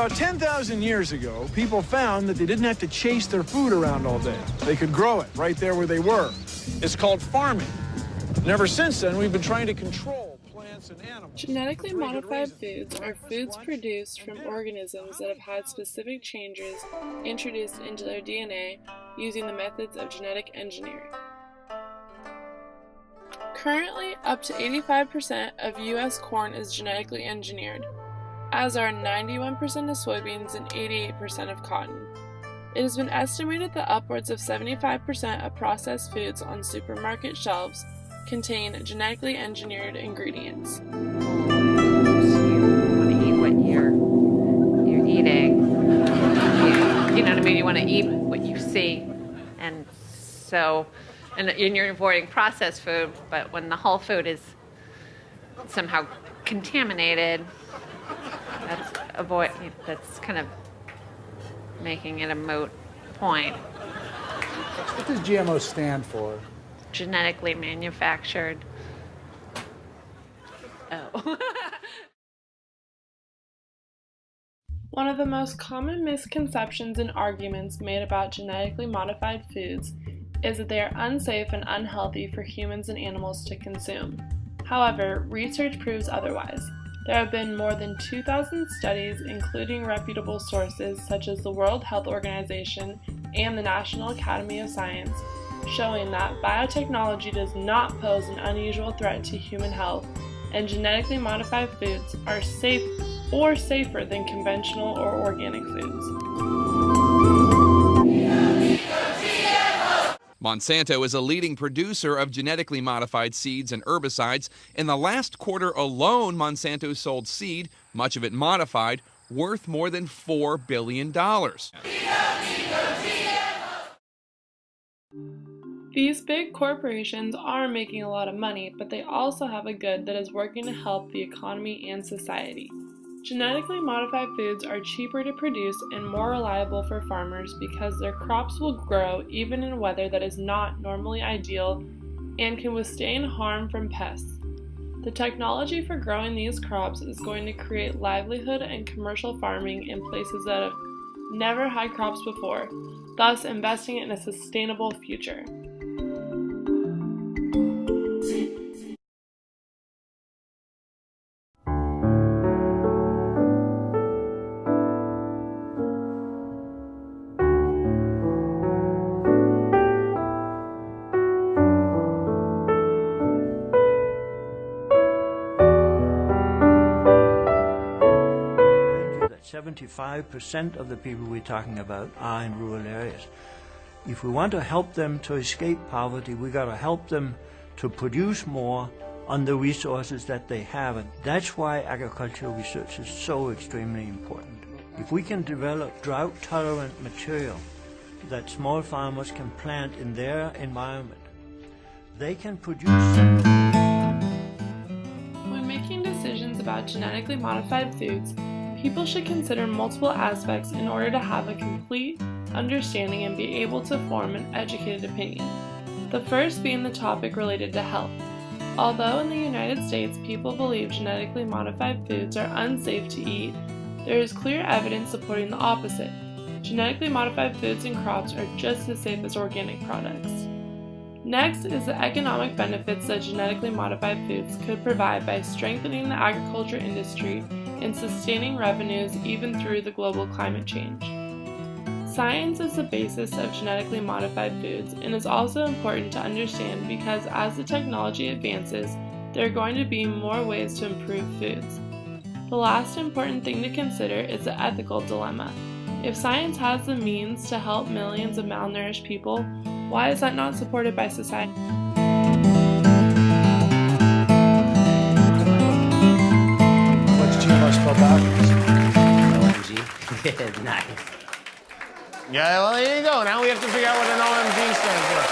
About 10,000 years ago, people found that they didn't have to chase their food around all day. They could grow it right there where they were. It's called farming. And ever since then, we've been trying to control plants and animals. Genetically modified foods are foods produced from organisms that have had specific changes introduced into their DNA using the methods of genetic engineering. Currently, up to 85% of U.S. corn is genetically engineered, as are 91% of soybeans and 88% of cotton. It has been estimated that upwards of 75% of processed foods on supermarket shelves contain genetically engineered ingredients. So you want to eat what you're eating. You know what I mean? You want to eat what you see. And so, and you're avoiding processed food, but when the whole food is somehow contaminated, that's kind of making it a moot point. What does GMO stand for? Genetically manufactured. Oh. One of the most common misconceptions and arguments made about genetically modified foods is that they are unsafe and unhealthy for humans and animals to consume. However, research proves otherwise. There have been more than 2,000 studies, including reputable sources such as the World Health Organization and the National Academy of Science, showing that biotechnology does not pose an unusual threat to human health, and genetically modified foods are safe or safer than conventional or organic foods. Monsanto is a leading producer of genetically modified seeds and herbicides. In the last quarter alone, Monsanto sold seed, much of it modified, worth more than $4 billion. These big corporations are making a lot of money, but they also have a good that is working to help the economy and society. Genetically modified foods are cheaper to produce and more reliable for farmers because their crops will grow even in weather that is not normally ideal and can withstand harm from pests. The technology for growing these crops is going to create livelihood and commercial farming in places that have never had crops before, thus investing in a sustainable future. That 75% of the people we're talking about are in rural areas. If we want to help them to escape poverty, we got to help them to produce more on the resources that they have. And that's why agricultural research is so extremely important. If we can develop drought-tolerant material that small farmers can plant in their environment, they can produce something. When making decisions about genetically modified foods, people should consider multiple aspects in order to have a complete understanding and be able to form an educated opinion. The first being the topic related to health. Although in the United States people believe genetically modified foods are unsafe to eat, there is clear evidence supporting the opposite. Genetically modified foods and crops are just as safe as organic products. Next is the economic benefits that genetically modified foods could provide by strengthening the agriculture industry and sustaining revenues even through the global climate change. Science is the basis of genetically modified foods and is also important to understand because as the technology advances, there are going to be more ways to improve foods. The last important thing to consider is the ethical dilemma. If science has the means to help millions of malnourished people, why is that not supported by society? What's GMO spelled backwards? OMG. Nice. Yeah, well, there you go. Now we have to figure out what an OMG stands for.